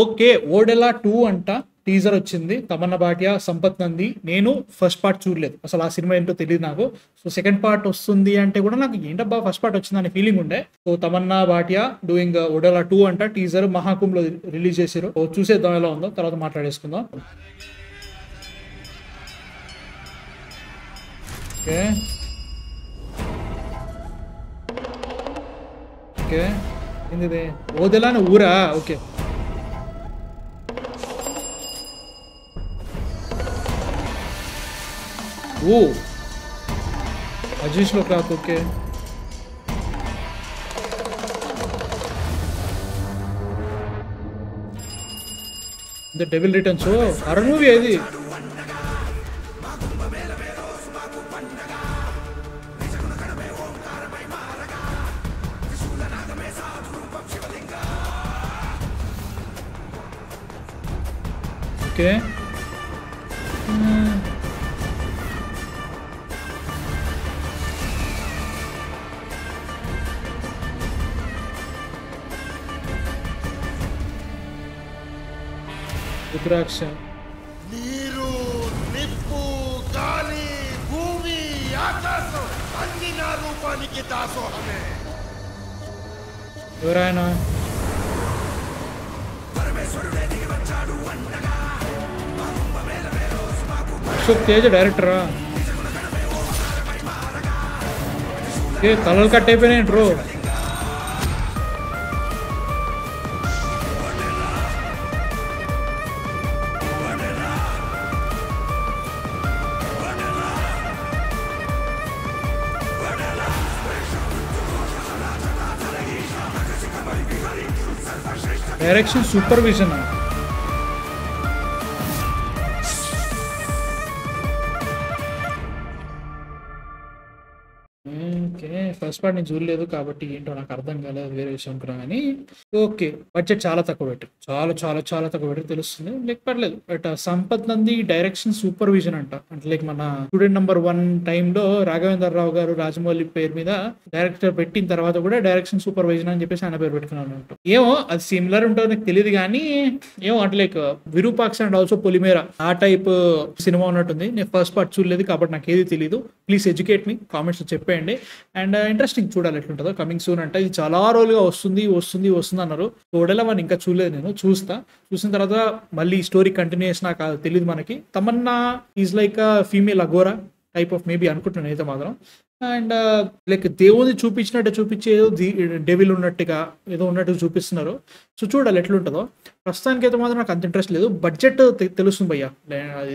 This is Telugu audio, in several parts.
ఓకే, ఓడెలా 2 అంట టీజర్ వచ్చింది. తమన్నా భాటియా, సంపత్ నంది. నేను ఫస్ట్ పార్ట్ చూడలేదు, అసలు ఆ సినిమా ఏంటో తెలియదు నాకు. సో సెకండ్ పార్ట్ వస్తుంది అంటే కూడా నాకు ఏంటబ్బా ఫస్ట్ పార్ట్ వచ్చింది అనే ఫీలింగ్ ఉండే. సో తమన్నా భాటియా డూయింగ్ ఓడెలా 2 అంట. టీజర్ మహాకుంభ్ లో రిలీజ్ చేశారు. సో చూసేద్దాం ఎలా ఉందో, తర్వాత మాట్లాడేసుకుందాం. ఓకే ఓకే, ఏంది ఓదెలానే ఊరా? ఓకే ఓ అజీష్ లో cloth. Okay the devil returns. Horror movie ఏది? ఓకే రుద్రాక్ష. నీరు, నిప్పు, గాలి, భూమి, ఆకాశం అన్ని నా రూపానికి దాసోహమే. ఎవరాయన? అశోక్ తేజ డైరెక్టరా? ఏ కలర్ కట్ అయిపోయినాయి bro. Direction supervision. Okay, first part నేను చూడలేదు కాబట్టి ఏంటో నాకు అర్థం కాలేదు, వేరే విషయం కూడా. కానీ ఓకే, బడ్జెట్ చాలా తక్కువ పెట్టు, చాలా చాలా చాలా తక్కువ పెట్టి తెలుస్తుంది. లైక్ పర్లేదు. But Sampath Nandi direction supervision అంట. అంటే లైక్ మన స్టూడెంట్ నెంబర్ 1 టైంలో రాఘవేంద్ర రావు గారు రాజమౌళి పేరు మీద డైరెక్టర్ పెట్టిన తర్వాత కూడా డైరెక్షన్ సూపర్విజన్ అని చెప్పేసి ఆయన పేరు పెట్టుకున్నాను. ఏమో అది సిమిలర్ ఉంటుందో నాకు తెలియదు కానీ ఏమో అంటే లైక్ విరూపాక్ష అండ్ ఆల్సో పొలిమేర ఆ టైప్ సినిమా ఉన్నట్టుంది. నేను ఫస్ట్ పార్ట్ చూడలేదు కాబట్టి నాకు ఏది తెలియదు. ప్లీజ్ ఎడ్యుకేట్ మీ, కామెంట్స్ చెప్పేయండి. అండ్ ఇంట్రెస్టింగ్, చూడాలి ఎట్లుంటుందో. కమింగ్ సూన్ అంటే ఇది చాలా రోజులుగా వస్తుంది వస్తుంది వస్తుంది అన్నారు. ఓడెలా వన్ ఇంకా చూడలేదు, నేను చూసిన తర్వాత మళ్ళీ స్టోరీ కంటిన్యూషన్ నాకు తెలియదు. మనకి Tamannaah is like female Agora type of maybe అనుకుంటున్నాను అయితే మాత్రం. అండ్ లైక్ దేవుని చూపించినట్టు చూపించి ఏదో డెవిల్ ఉన్నట్టుగా ఏదో ఉన్నట్టుగా చూపిస్తున్నారు. సో చూడాలి ఎట్లుంటుందో. ప్రస్తుతానికి అయితే మాత్రం నాకు అంత ఇంట్రెస్ట్ లేదు. బడ్జెట్ తెలుస్తుంది భయ్యా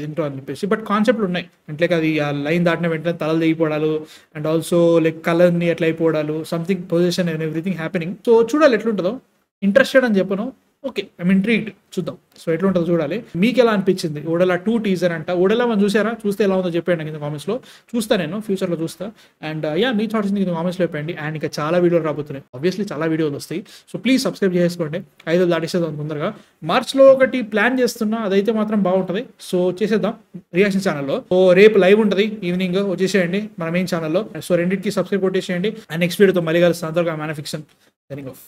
ఏంటో అని చెప్పేసి. బట్ కాన్సెప్ట్లు ఉన్నాయి. అంటే లైక్ అది ఆ లైన్ దాటిన వెంటనే తలలు తెగిపోవడాలు అండ్ ఆల్సో లైక్ కలర్ని ఎట్లా అయిపోవడాలు, something position and everything happening. So చూడాలి ఎట్లుంటుందో. ఇంట్రెస్టెడ్ అని చెప్పను. ఓకే, ఐమ్ ఇంట్రీగ్డ్, చూద్దాం. సో ఎట్లుంటుందో చూడాలి. మీకు ఎలా అనిపించింది? ఓడెలా 2 టీజర్ అంట. ఓడెలా మనం చూసారా? చూస్తే ఎలా ఉందో చెప్పండి కింద కామెంట్స్లో. చూస్తా నేను ఫ్యూచర్లో చూస్తా. అండ్ మీ థాట్స్ కింద కామెంట్స్లో చెప్పండి. అండ్ ఇంకా చాలా వీడియోలు రాబోతున్నాయి, ఆబ్వియస్లీ చాలా వీడియోలు వస్తాయి. సో ప్లీజ్ సబ్స్క్రైబ్ చేసుకోండి. 5 దాటేసేద్దాం తొందరగా. మార్చ్లో ఒకటి ప్లాన్ చేస్తున్నా, అదైతే మాత్రం బాగుంటుంది. సో చేసేద్దాం రియాక్షన్ ఛానల్లో. సో రేపు లైవ్ ఉంటుంది ఈవినింగ్, వచ్చేసేయండి మన మెయిన్ ఛానల్లో. సో రెండింటికి సబ్స్క్రైబ్ కొట్టేసేయండి. అండ్ నెక్స్ట్ వీడియోతో మళ్ళీ కలుస్తాను. అంతవరకు man of fiction signing off.